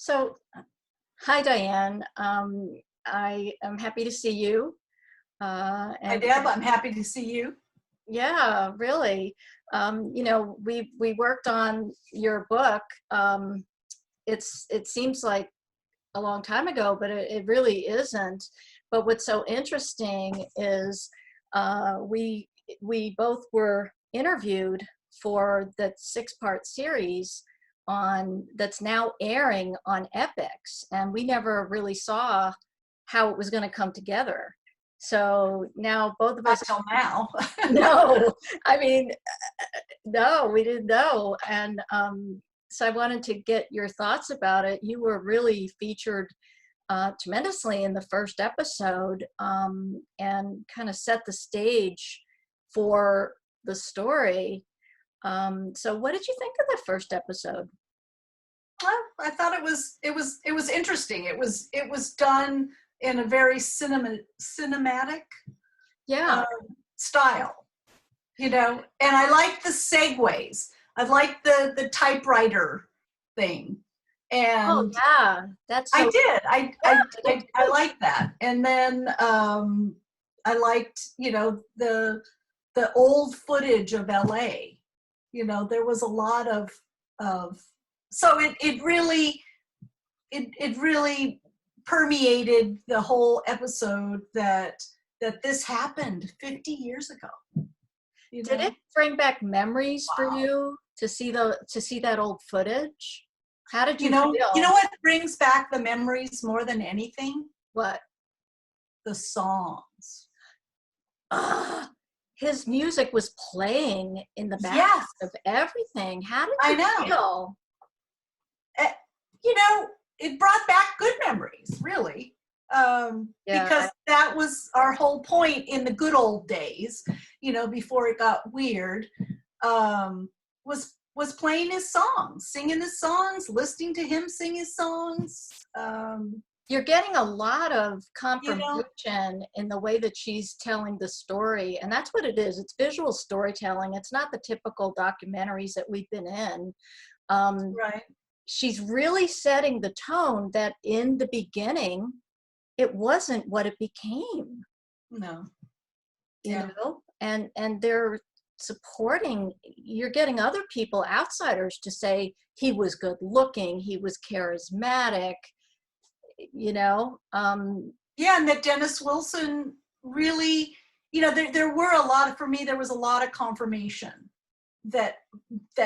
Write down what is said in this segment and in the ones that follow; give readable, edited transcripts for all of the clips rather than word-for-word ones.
So, hi, Diane. I am happy to see you. Hi, And Deb. I'm happy to see you. yeah, really. We worked on your book. It seems like a long time ago, but it really isn't. But what's so interesting is we both were interviewed for the 6-part series on that's now airing on EPIX, and we never really saw how it was going to come together. So now both of us Not till now. no, I mean, no, we didn't know. And so I wanted to get your thoughts about it. You were really featured tremendously in the first episode, and kind of set the stage for the story. So what did you think of the first episode? Well, I thought it was interesting. It was done in a very cinematic Yeah. style, and I like the segues. I like the typewriter thing, Oh and yeah, that's I so. did. Yeah, I did I too. like that. And then I liked, the old footage of LA. There was a lot of so it really permeated the whole episode that this happened 50 years ago. Did it bring back memories for Wow. you to see that old footage? How did You you know, you know feel? what brings back the memories more than anything? What? The songs. Ah, his music was playing in the background Yes, of everything. How did I you know. feel? Eh, it brought back good memories, really, Yeah, because that was our whole point in the good old days, before it got weird, was playing his songs, singing his songs, listening to him sing his songs. you're getting a lot of You know, confirmation in the way that she's telling the story, and that's what it is. It's visual storytelling. It's not the typical documentaries that we've been in. Um, right? she's really setting the tone that in the beginning, it wasn't what it became, No, you yeah, know, and they're supporting. You're getting other people, outsiders, to say he was good looking, he was charismatic, you know. yeah, and that Dennis Wilson really, there were a lot of, for me, there was a lot of confirmation that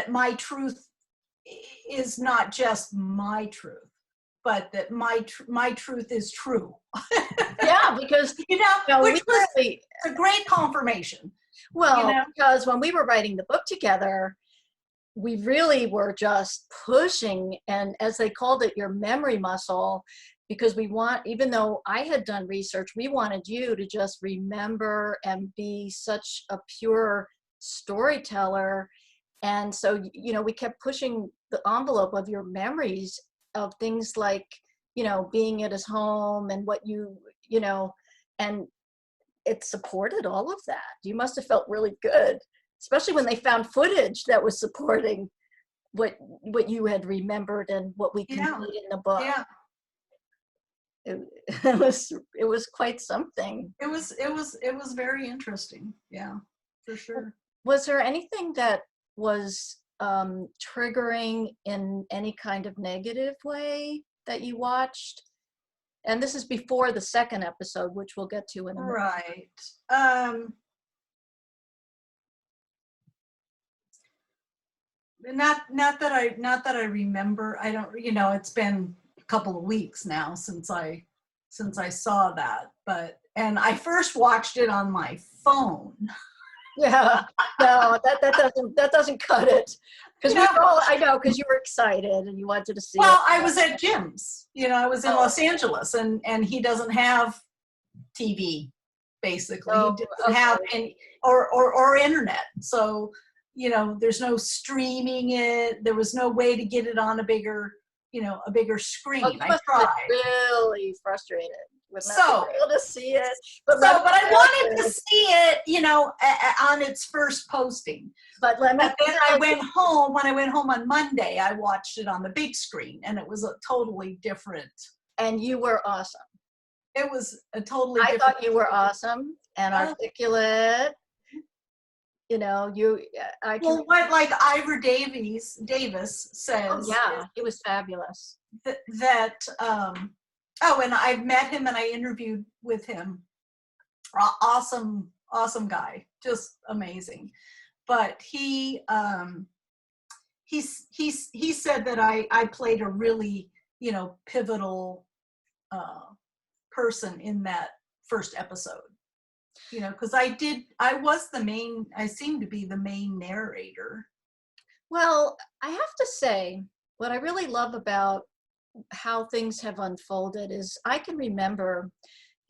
my truth is not just my truth, but that my truth is true. Yeah, because we Which was really, a great confirmation. well, because when we were writing the book together, we really were just pushing, and as they called it, your memory muscle, because even though I had done research, we wanted you to just remember and be such a pure storyteller. And so, we kept pushing the envelope of your memories of things like, being at his home and and it supported all of that. You must have felt really good, especially when they found footage that was supporting what you had remembered and what we Yeah, conveyed in the book. yeah. It, it was quite something. It was very interesting. Yeah, for sure. Was there anything that was triggering in any kind of negative way that you watched? And this is before the second episode, which we'll get to in a minute. Right. Not that I remember. I don't. It's been a couple of weeks now since I saw that. And I first watched it on my phone. Yeah, no, that doesn't cut it. Because we Yeah. were all, I know, because you were excited and you wanted to see it. Well, I was at Jim's. I was in Oh, Los Angeles, and he doesn't have TV. Basically, he oh, doesn't okay. have any or internet. So there's no streaming it. There was no way to get it on a bigger Oh, screen. you I must have tried. been really frustrated. would not So, be able to see it. But but let me I tell wanted to you, see it, on its first posting. but let me But then I tell you, went home, when I went home on Monday, I watched it on the big screen, and it was a totally different, and you were awesome. it was a totally I different. thought you were awesome and articulate. You know, I can. Well, what like Ivor Davis Oh says yeah, it was fabulous. that and I've met him and I interviewed with him. Awesome guy, just amazing. But he said that I played a really pivotal person in that first episode. Because I seemed to be the main narrator. Well, I have to say, what I really love about how things have unfolded is I can remember,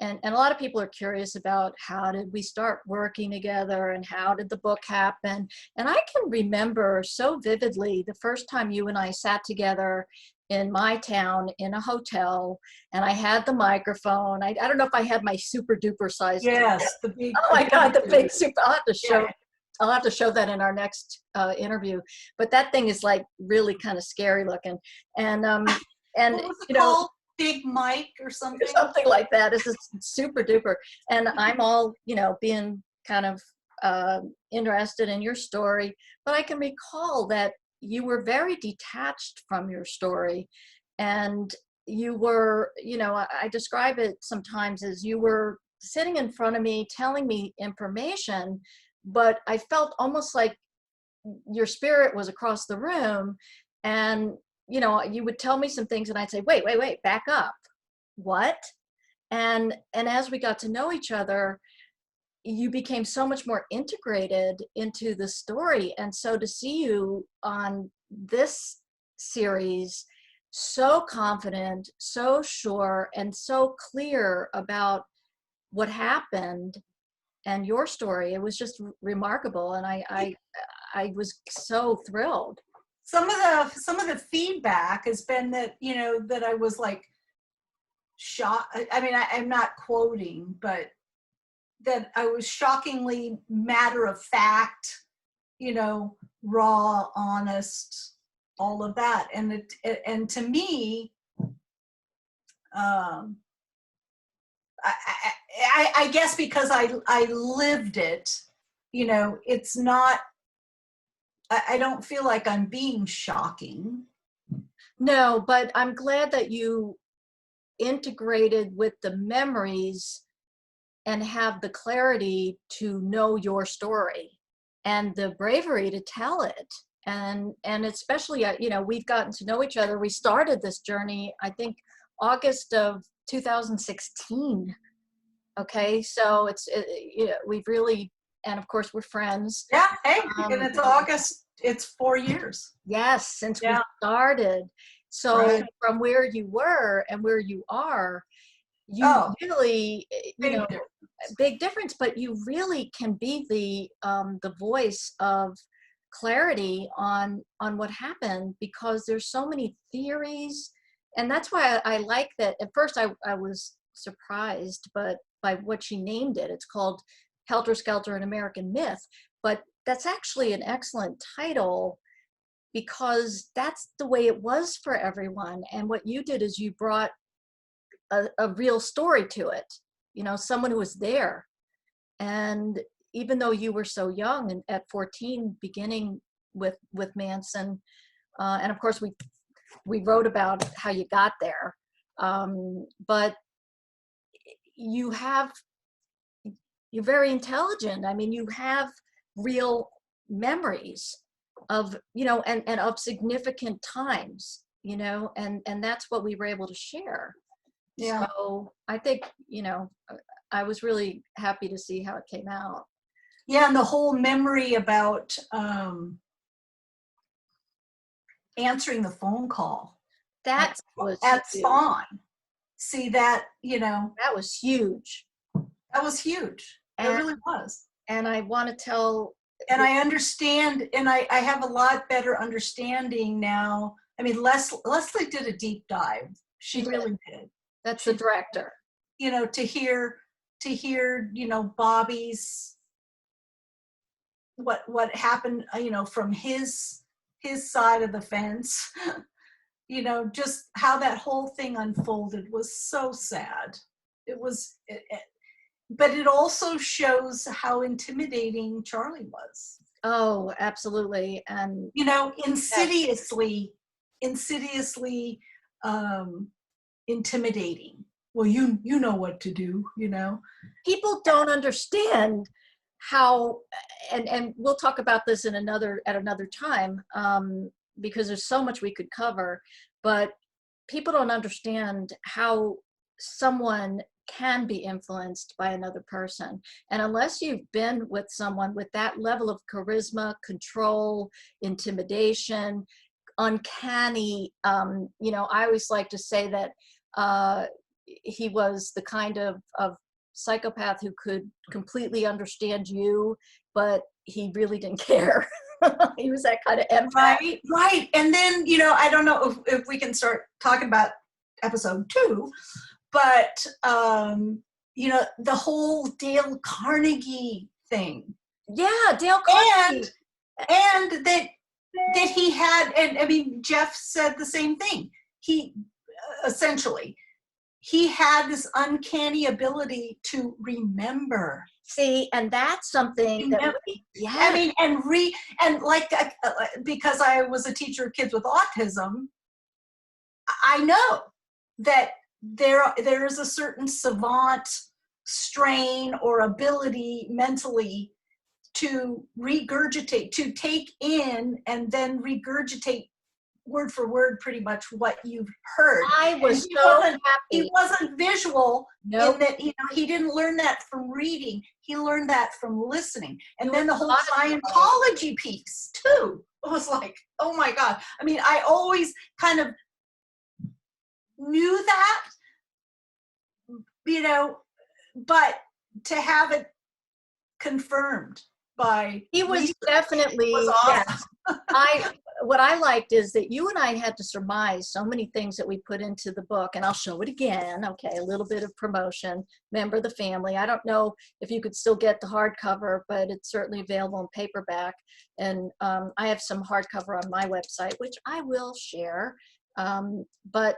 and a lot of people are curious about how did we start working together and how did the book happen. And I can remember so vividly the first time you and I sat together in my town in a hotel, and I had the microphone. I don't know if I had my super duper size. Yes, the big. Oh my God, the big super. I'll have to show. Yeah. I'll have to show that in our next interview. But that thing is like really kind of scary looking, and What was it called? Big Mike or something? something like that. It's just super duper. And I'm all being kind of interested in your story, but I can recall that you were very detached from your story, and you were, I describe it sometimes as you were sitting in front of me telling me information, but I felt almost like your spirit was across the room, and you would tell me some things and I'd say, wait, back up. What? And as we got to know each other, you became so much more integrated into the story. And so to see you on this series, so confident, so sure, and so clear about what happened and your story, it was just remarkable. And I was so thrilled. Some of the feedback has been that that I was like shocked. I mean, I'm not quoting, but that I was shockingly matter of fact, raw, honest, all of that. And to me, I guess because I lived it, it's not, I don't feel like I'm being shocking. No, but I'm glad that you integrated with the memories and have the clarity to know your story and the bravery to tell it. And especially, we've gotten to know each other. We started this journey, I think, August of 2016. Okay, so we've really, and of course we're friends. Yeah, hey, and it's August, it's 4 years. Yes, since we started. So right. From where you were and where you are, you really, big difference, but you really can be the voice of clarity on what happened, because there's so many theories. And that's why I like that. At first I was surprised, but by what she named it. It's called Helter Skelter, an American Myth, but that's actually an excellent title because that's the way it was for everyone. And what you did is you brought a real story to it, someone who was there. And even though you were so young and at 14 beginning with Manson, and of course we wrote about how you got there, but you're very intelligent. I mean, you have real memories of, and of significant times, and that's what we were able to share. Yeah. So I think, I was really happy to see how it came out. Yeah, and the whole memory about answering the phone call. That was at Spawn. See that, that was huge. That was huge. It really was. And I want to tell. And I understand, and I have a lot better understanding now. I mean, Leslie did a deep dive. She really did. That's the director. you know, to hear, you know, Bobby's, what happened, you know, from his side of the fence, you know, just how that whole thing unfolded was so sad. It was, but it also shows how intimidating Charlie was. Oh, absolutely. And You know, yes, insidiously intimidating. Well, you know what to do, you know. people don't understand how, and we'll talk about this in at another time, because there's so much we could cover, but people don't understand how someone can be influenced by another person. And unless you've been with someone with that level of charisma, control, intimidation, uncanny, you know, I always like to say that he was the kind of psychopath who could completely understand you, but he really didn't care. He was that kind of empath. Right. And then, you know, I don't know if we can start talking about episode 2, but you know, the whole Dale Carnegie thing. Yeah, Dale Carnegie. And that he had, and I mean, Jeff said the same thing. He essentially, he had this uncanny ability to remember. See, and that's something that yeah. I mean, and like, because I was a teacher of kids with autism, I know that there is a certain savant strain or ability mentally to regurgitate, to take in and then regurgitate word for word pretty much what you've heard. I was so happy. He wasn't visual. Nope. In that, you know, he didn't learn that from reading. He learned that from listening. And then the whole Scientology piece too. It was like, oh my God. I mean, I always kind of knew that, you know, but to have it confirmed by he was research definitely was awesome. Yes. What I liked is that you and I had to surmise so many things that we put into the book, and I'll show it again. Okay, a little bit of promotion. Member of the family. I don't know if you could still get the hardcover, but it's certainly available in paperback. And I have some hardcover on my website, which I will share. But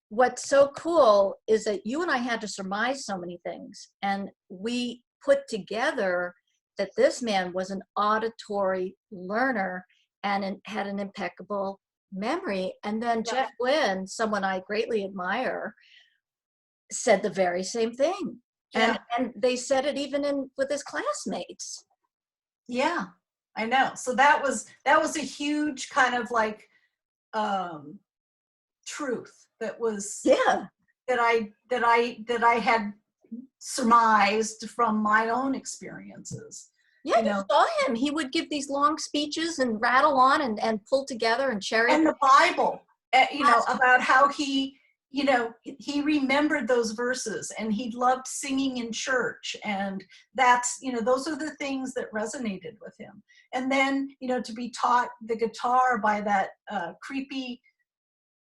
what's so cool is that you and I had to surmise so many things, and we put together that this man was an auditory learner and had an impeccable memory. And then Jeff Glynn, someone I greatly admire, said the very same thing. Yeah. And they said it even with his classmates. Yeah, I know. So that was a huge kind of like truth that was, yeah, that I had surmised from my own experiences. Yeah, you saw him. He would give these long speeches and rattle on and pull together and cherry. And the Bible, you know, about how he, you know, he remembered those verses and he loved singing in church. And that's, you know, those are the things that resonated with him. And then, you know, to be taught the guitar by that creepy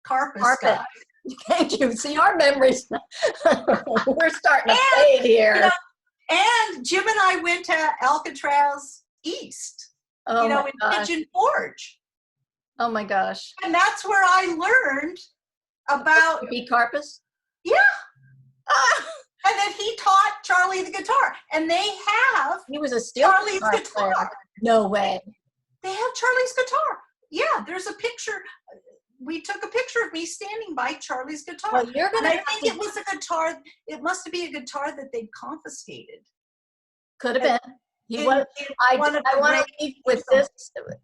Carpus guy. Thank you. See, our memories, we're starting to fade here. You know, and Jim and I went to Alcatraz East, you know, in Pigeon Forge. Oh my gosh. And that's where I learned about Carpus. Yeah. And then he taught Charlie the guitar. And they have he was a steel Charlie's guitar. Player. No way. They have Charlie's guitar. Yeah, there's a picture. We took a picture of me standing by Charlie's guitar. Well, you're gonna. And I think it was a guitar. It must be a guitar that they'd confiscated. Could have been. I want to leave with this.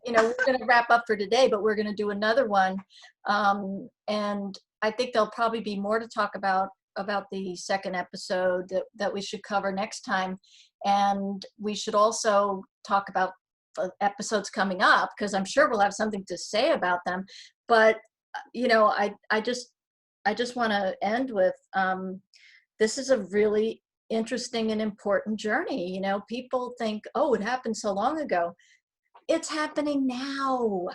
You know, we're going to wrap up for today, but we're going to do another one, and I think there'll probably be more to talk about the second episode that we should cover next time, and we should also talk about episodes coming up because I'm sure we'll have something to say about them. But you know, I just want to end with this is a really interesting and important journey. You know, people think, oh, it happened so long ago. It's happening now.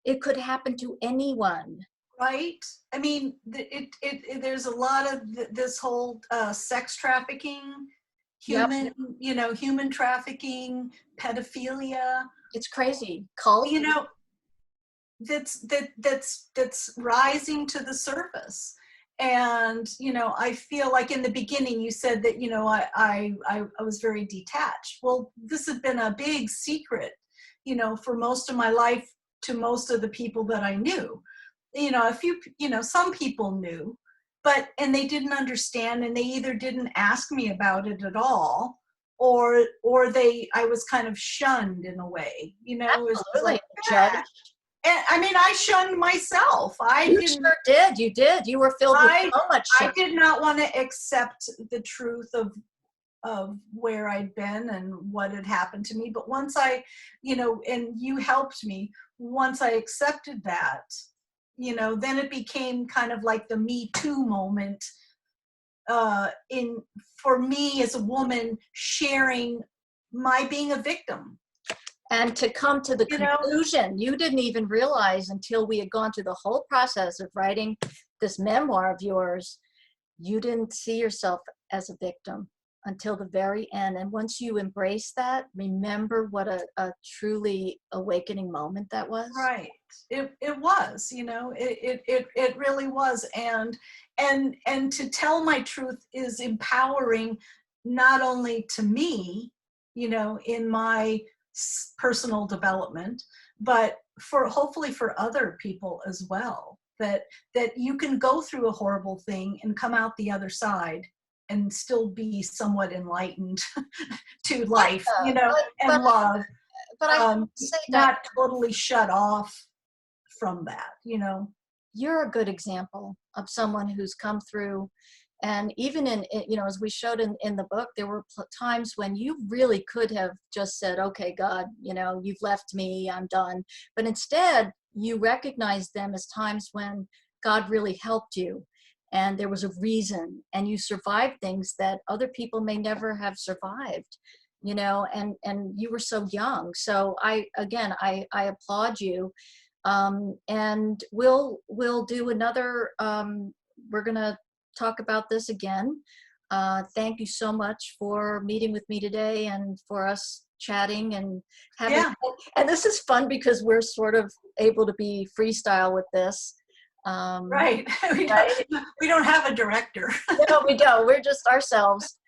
It could happen to anyone. right? I mean, there's a lot of this whole sex trafficking, Yep. human trafficking, pedophilia, It's crazy. Cult. you know, that's rising to the surface. And I feel like in the beginning you said that I was very detached. Well, this had been a big secret for most of my life, to most of the people that I knew. A few, some people knew, and they didn't understand, and they either didn't ask me about it at all, or I was kind of shunned in a way. It was Absolutely. like, Judge. and I mean, I shunned myself. You sure did. You did. You were filled with so much shame. I did not want to accept the truth of where I'd been and what had happened to me. But once I, and you helped me, once I accepted that, then it became kind of like the Me Too moment for me as a woman, sharing my being a victim. And to come to the conclusion, you didn't even realize until we had gone through the whole process of writing this memoir of yours, you didn't see yourself as a victim until the very end. And once you embrace that, remember what a truly awakening moment that was. Right. It was, it really was. And to tell my truth is empowering, not only to me, in my personal development, but hopefully for other people as well, that you can go through a horrible thing and come out the other side and still be somewhat enlightened to life, and love, but I have to say not totally shut off from that. You're a good example of someone who's come through. And even in, as we showed in the book, there were times when you really could have just said, okay, God, you've left me, I'm done. But instead, you recognized them as times when God really helped you. And there was a reason, and you survived things that other people may never have survived, and you were so young. So I applaud you. And we'll do another, we're going to talk about this again. Thank you so much for meeting with me today and for us chatting and having, and this is fun because we're sort of able to be freestyle with this. Right. We don't have a director. No, we don't. We're just ourselves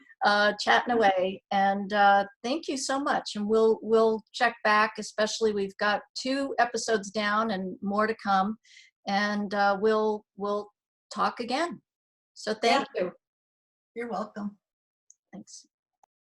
chatting away. And thank you so much. And we'll check back, especially we've got 2 episodes down and more to come. And we'll talk again. So thank you. You're welcome. Thanks.